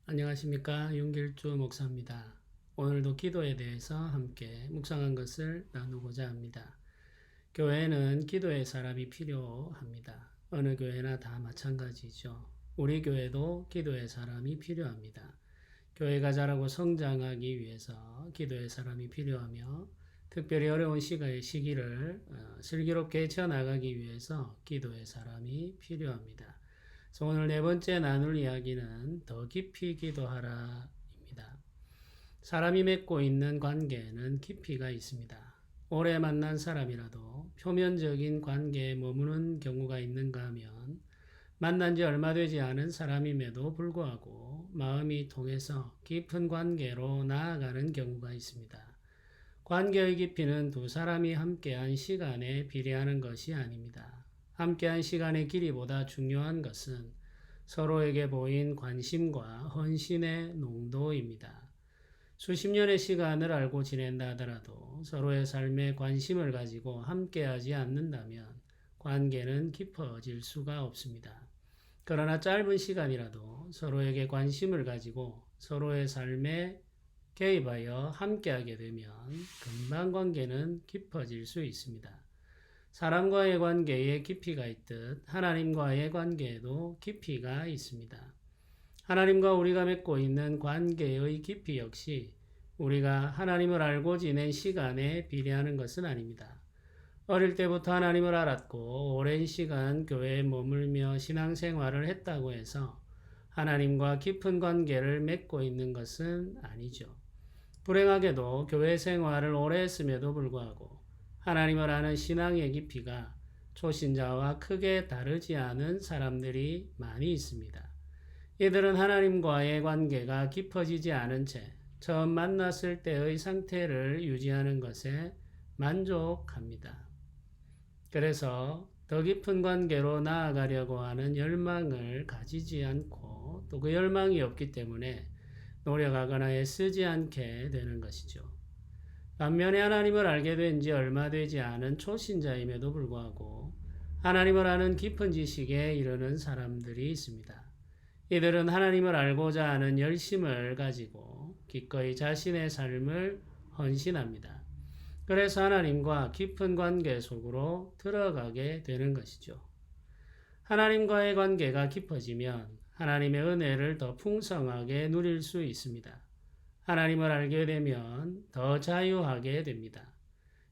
안녕하십니까. 윤길주 목사입니다. 오늘도 기도에 대해서 함께 묵상한 것을 나누고자 합니다. 교회에는 기도의 사람이 필요합니다. 어느 교회나 다 마찬가지죠. 우리 교회도 기도의 사람이 필요합니다. 교회가 자라고 성장하기 위해서 기도의 사람이 필요하며 특별히 어려운 시기를 슬기롭게 지어나가기 위해서 기도의 사람이 필요합니다. 그래서 오늘 네 번째 나눌 이야기는 더 깊이 기도하라입니다. 사람이 맺고 있는 관계에는 깊이가 있습니다. 오래 만난 사람이라도 표면적인 관계에 머무는 경우가 있는가 하면 만난 지 얼마 되지 않은 사람임에도 불구하고 마음이 통해서 깊은 관계로 나아가는 경우가 있습니다. 관계의 깊이는 두 사람이 함께한 시간에 비례하는 것이 아닙니다. 함께한 시간의 길이보다 중요한 것은 서로에게 보인 관심과 헌신의 농도입니다. 수십 년의 시간을 알고 지낸다 하더라도 서로의 삶에 관심을 가지고 함께하지 않는다면 관계는 깊어질 수가 없습니다. 그러나 짧은 시간이라도 서로에게 관심을 가지고 서로의 삶에 개입하여 함께하게 되면 금방 관계는 깊어질 수 있습니다. 사람과의 관계에 깊이가 있듯 하나님과의 관계에도 깊이가 있습니다. 하나님과 우리가 맺고 있는 관계의 깊이 역시 우리가 하나님을 알고 지낸 시간에 비례하는 것은 아닙니다. 어릴 때부터 하나님을 알았고 오랜 시간 교회에 머물며 신앙생활을 했다고 해서 하나님과 깊은 관계를 맺고 있는 것은 아니죠. 불행하게도 교회 생활을 오래 했음에도 불구하고 하나님을 아는 신앙의 깊이가 초신자와 크게 다르지 않은 사람들이 많이 있습니다. 이들은 하나님과의 관계가 깊어지지 않은 채 처음 만났을 때의 상태를 유지하는 것에 만족합니다. 그래서 더 깊은 관계로 나아가려고 하는 열망을 가지지 않고 또 그 열망이 없기 때문에 노력하거나 애쓰지 않게 되는 것이죠. 반면에 하나님을 알게 된 지 얼마 되지 않은 초신자임에도 불구하고 하나님을 아는 깊은 지식에 이르는 사람들이 있습니다. 이들은 하나님을 알고자 하는 열심을 가지고 기꺼이 자신의 삶을 헌신합니다. 그래서 하나님과 깊은 관계 속으로 들어가게 되는 것이죠. 하나님과의 관계가 깊어지면 하나님의 은혜를 더 풍성하게 누릴 수 있습니다. 하나님을 알게 되면 더 자유하게 됩니다.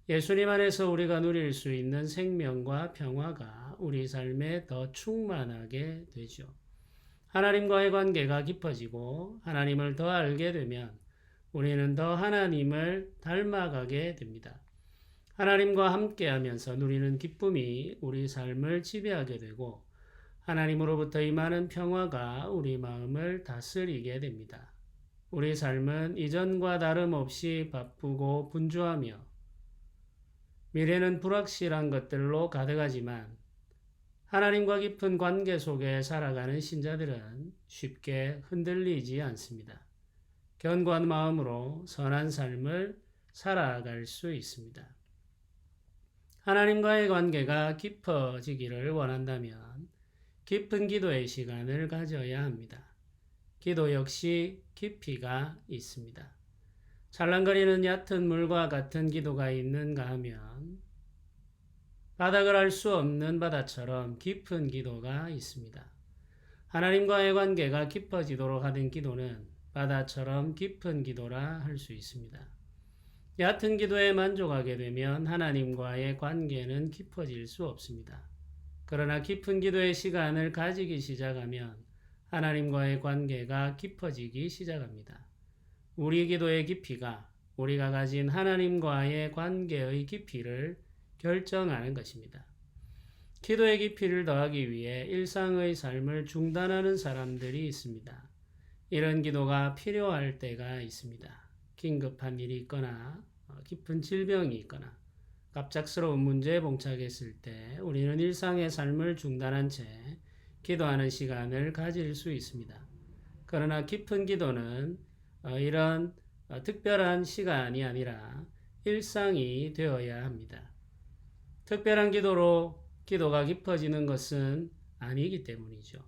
예수님 안에서 우리가 누릴 수 있는 생명과 평화가 우리 삶에 더 충만하게 되죠. 하나님과의 관계가 깊어지고 하나님을 더 알게 되면 우리는 더 하나님을 닮아가게 됩니다. 하나님과 함께하면서 누리는 기쁨이 우리 삶을 지배하게 되고 하나님으로부터 임하는 평화가 우리 마음을 다스리게 됩니다. 우리 삶은 이전과 다름없이 바쁘고 분주하며 미래는 불확실한 것들로 가득하지만 하나님과 깊은 관계 속에 살아가는 신자들은 쉽게 흔들리지 않습니다. 견고한 마음으로 선한 삶을 살아갈 수 있습니다. 하나님과의 관계가 깊어지기를 원한다면 깊은 기도의 시간을 가져야 합니다. 기도 역시 깊이가 있습니다. 찰랑거리는 얕은 물과 같은 기도가 있는가 하면 바닥을 알 수 없는 바다처럼 깊은 기도가 있습니다. 하나님과의 관계가 깊어지도록 하는 기도는 바다처럼 깊은 기도라 할 수 있습니다. 얕은 기도에 만족하게 되면 하나님과의 관계는 깊어질 수 없습니다. 그러나 깊은 기도의 시간을 가지기 시작하면 하나님과의 관계가 깊어지기 시작합니다. 우리 기도의 깊이가 우리가 가진 하나님과의 관계의 깊이를 결정하는 것입니다. 기도의 깊이를 더하기 위해 일상의 삶을 중단하는 사람들이 있습니다. 이런 기도가 필요할 때가 있습니다. 긴급한 일이 있거나 깊은 질병이 있거나 갑작스러운 문제에 봉착했을 때 우리는 일상의 삶을 중단한 채 기도하는 시간을 가질 수 있습니다. 그러나 깊은 기도는 이런 특별한 시간이 아니라 일상이 되어야 합니다. 특별한 기도로 기도가 깊어지는 것은 아니기 때문이죠.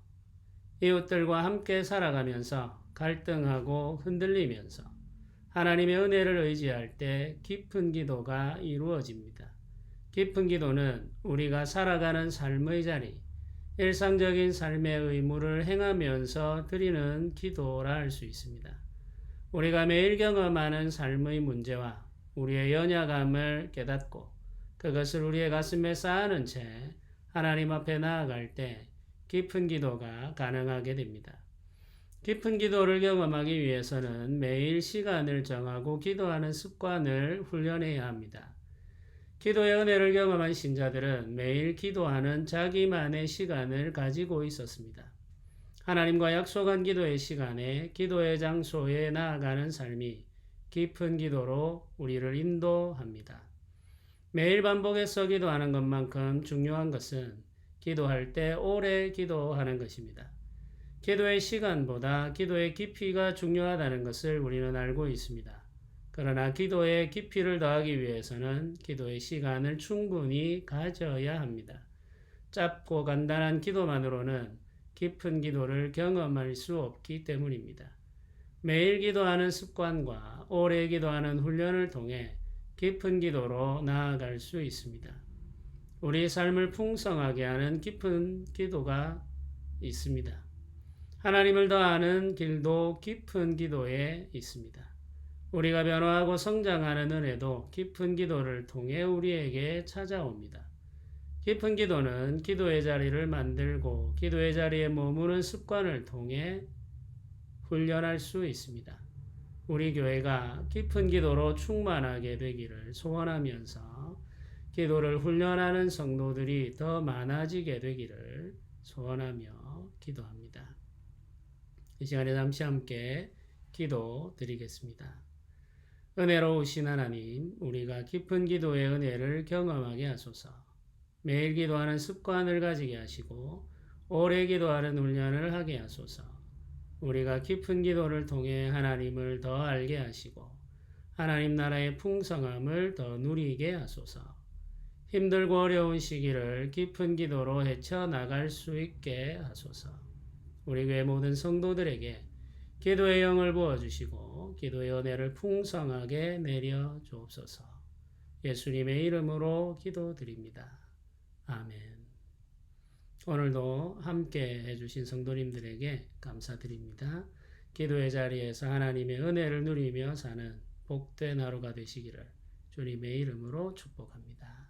이웃들과 함께 살아가면서 갈등하고 흔들리면서 하나님의 은혜를 의지할 때 깊은 기도가 이루어집니다. 깊은 기도는 우리가 살아가는 삶의 자리, 일상적인 삶의 의무를 행하면서 드리는 기도라 할 수 있습니다. 우리가 매일 경험하는 삶의 문제와 우리의 연약함을 깨닫고 그것을 우리의 가슴에 쌓아놓은 채 하나님 앞에 나아갈 때 깊은 기도가 가능하게 됩니다. 깊은 기도를 경험하기 위해서는 매일 시간을 정하고 기도하는 습관을 훈련해야 합니다. 기도의 은혜를 경험한 신자들은 매일 기도하는 자기만의 시간을 가지고 있었습니다. 하나님과 약속한 기도의 시간에 기도의 장소에 나아가는 삶이 깊은 기도로 우리를 인도합니다. 매일 반복해서 기도하는 것만큼 중요한 것은 기도할 때 오래 기도하는 것입니다. 기도의 시간보다 기도의 깊이가 중요하다는 것을 우리는 알고 있습니다. 그러나 기도의 깊이를 더하기 위해서는 기도의 시간을 충분히 가져야 합니다. 짧고 간단한 기도만으로는 깊은 기도를 경험할 수 없기 때문입니다. 매일 기도하는 습관과 오래 기도하는 훈련을 통해 깊은 기도로 나아갈 수 있습니다. 우리 삶을 풍성하게 하는 깊은 기도가 있습니다. 하나님을 더 아는 길도 깊은 기도에 있습니다. 우리가 변화하고 성장하는 은혜도 깊은 기도를 통해 우리에게 찾아옵니다. 깊은 기도는 기도의 자리를 만들고 기도의 자리에 머무는 습관을 통해 훈련할 수 있습니다. 우리 교회가 깊은 기도로 충만하게 되기를 소원하면서 기도를 훈련하는 성도들이 더 많아지게 되기를 소원하며 기도합니다. 이 시간에 잠시 함께 기도 드리겠습니다. 은혜로우신 하나님, 우리가 깊은 기도의 은혜를 경험하게 하소서. 매일 기도하는 습관을 가지게 하시고 오래 기도하는 훈련을 하게 하소서. 우리가 깊은 기도를 통해 하나님을 더 알게 하시고 하나님 나라의 풍성함을 더 누리게 하소서. 힘들고 어려운 시기를 깊은 기도로 헤쳐나갈 수 있게 하소서. 우리 교회 모든 성도들에게 기도의 영을 부어주시고 기도의 은혜를 풍성하게 내려 주옵소서. 예수님의 이름으로 기도드립니다. 아멘. 오늘도 함께 해주신 성도님들에게 감사드립니다. 기도의 자리에서 하나님의 은혜를 누리며 사는 복된 하루가 되시기를 주님의 이름으로 축복합니다.